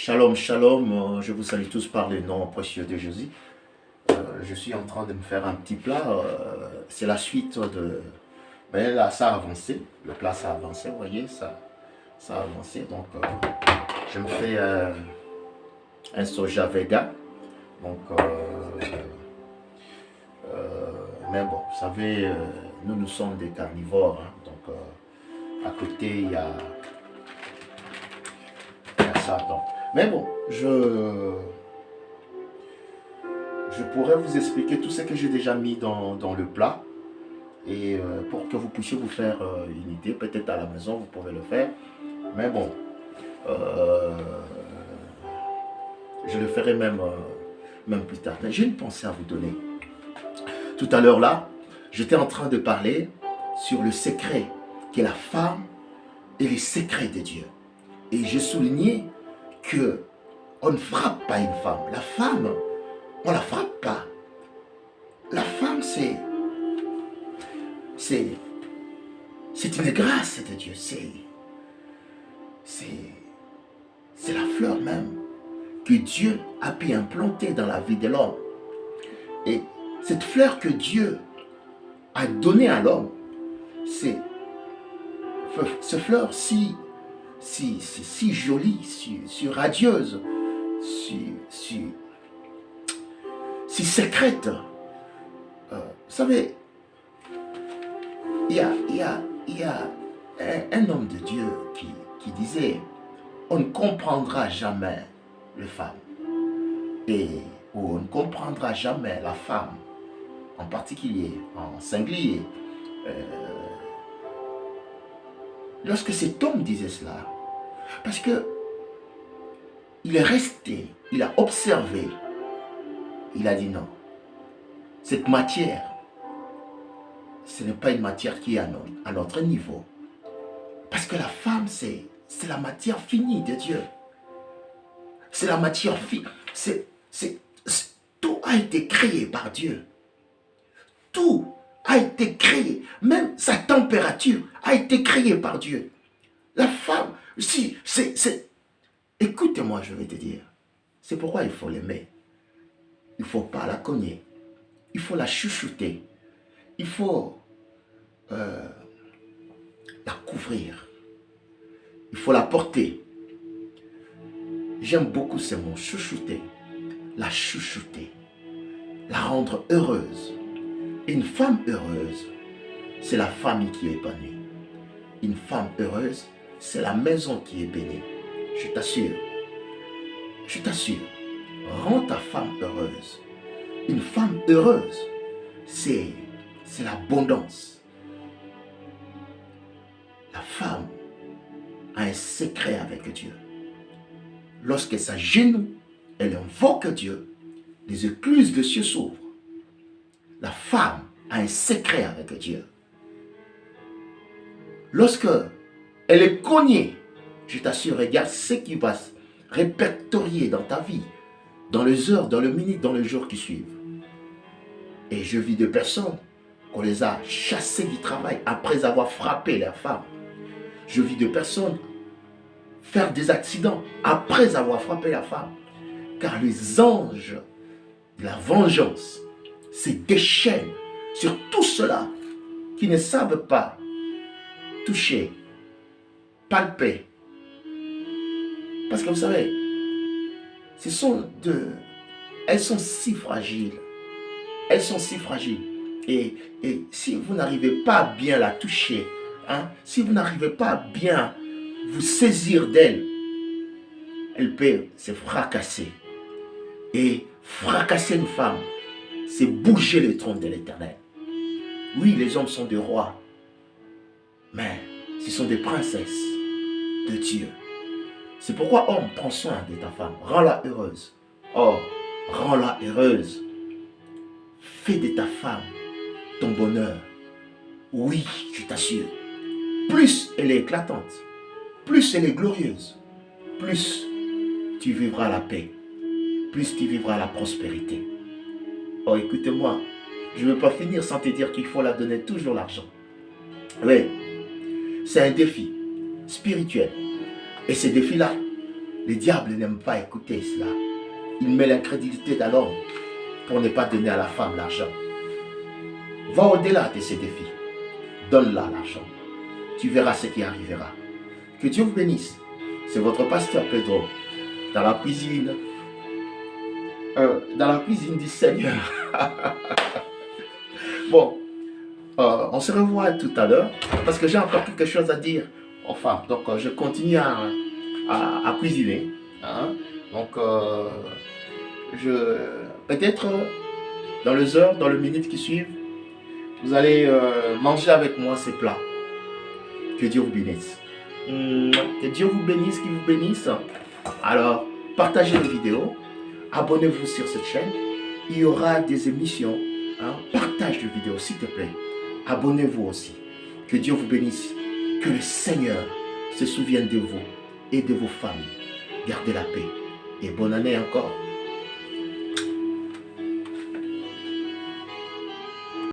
Shalom, shalom, je vous salue tous par le nom précieux de Jésus. Je suis en train de me faire un petit plat, c'est la suite de... Ben là, ça a avancé, le plat ça a avancé, vous voyez, ça a avancé. Donc, je me fais un soja vega. Donc, mais bon, vous savez, nous sommes des carnivores, hein, donc à côté il y a ça. Donc, mais bon, je pourrais vous expliquer tout ce que j'ai déjà mis dans le plat. Et pour que vous puissiez vous faire une idée, peut-être à la maison, vous pouvez le faire. Mais bon, je le ferai même plus tard. J'ai une pensée à vous donner. Tout à l'heure là, j'étais en train de parler sur le secret qu'est la femme et les secrets de Dieu. Et j'ai souligné que on ne frappe pas une femme. La femme, on ne la frappe pas. La femme, c'est une grâce de Dieu. C'est la fleur même que Dieu a pu implanter dans la vie de l'homme. Et cette fleur que Dieu a donnée à l'homme, c'est cette fleur si jolie, si radieuse, si secrète. Vous savez, il y a un homme de Dieu qui disait, on ne comprendra jamais les femmes, ou on ne comprendra jamais la femme, en particulier, en singulier. Lorsque cet homme disait cela, parce que il est resté, il a observé, il a dit non, cette matière, ce n'est pas une matière qui est à notre niveau. Parce que la femme, c'est la matière finie de Dieu. C'est la matière finie. Tout a été créé par Dieu. Tout a été créé. Même sa température a été créée par Dieu. La femme, écoute-moi, je vais te dire. C'est pourquoi il faut l'aimer. Il ne faut pas la cogner. Il faut la chouchouter. Il faut la couvrir. Il faut la porter. J'aime beaucoup ce mot, chouchouter. La chouchouter. La rendre heureuse. Une femme heureuse, c'est la famille qui est épanouie. Une femme heureuse, c'est la maison qui est bénie. Je t'assure. Je t'assure. Rends ta femme heureuse. Une femme heureuse, c'est l'abondance. La femme a un secret avec Dieu. Lorsqu'elle s'agenouille, elle invoque Dieu, les écluses des cieux s'ouvrent. La femme a un secret avec Dieu. Lorsque elle est cognée, je t'assure, regarde ce qui va se répertorier dans ta vie, dans les heures, dans les minutes, dans les jours qui suivent. Et je vis de personnes qu'on les a chassées du travail après avoir frappé leurs femmes. Je vis de personnes faire des accidents après avoir frappé la femme. Car les anges de la vengeance se déchaînent sur tous ceux-là qui ne savent pas toucher, palper. Parce que vous savez, elles sont si fragiles. Elles sont si fragiles. Et si vous n'arrivez pas à bien la toucher, hein, si vous n'arrivez pas à bien vous saisir d'elle, elle peut se fracasser. Et fracasser une femme, c'est bouger le trône de l'Éternel. Oui, les hommes sont des rois, mais ce sont des princesses de Dieu. C'est pourquoi, homme, prends soin de ta femme, rends-la heureuse. Oh, rends-la heureuse. Fais de ta femme ton bonheur. Oui, je t'assure. Plus elle est éclatante, plus elle est glorieuse, plus tu vivras la paix, plus tu vivras la prospérité. Oh, écoute-moi, je ne veux pas finir sans te dire qu'il faut la donner toujours l'argent. Oui, c'est un défi spirituel. Et ce défi-là, Le diable n'aime pas écouter cela. Il met l'incrédulité dans l'homme pour ne pas donner à la femme l'argent. Va au-delà de ces défis. Donne-la l'argent. Tu verras ce qui arrivera. Que Dieu vous bénisse. C'est votre pasteur Pedro dans la cuisine du Seigneur. Bon, on se revoit tout à l'heure parce que j'ai encore quelque chose à dire aux femmes. Donc, je continue à cuisiner. Hein? Donc, peut-être dans les heures, dans les minutes qui suivent, vous allez manger avec moi ces plats. Que Dieu vous bénisse. Que Dieu vous bénisse, qu'il vous bénisse. Alors, partagez les vidéos. Abonnez-vous sur cette chaîne. Il y aura des émissions. Hein? Partage les vidéos, s'il te plaît. Abonnez-vous aussi. Que Dieu vous bénisse. Que le Seigneur se souvienne de vous et de vos familles. Gardez la paix. Et bonne année encore.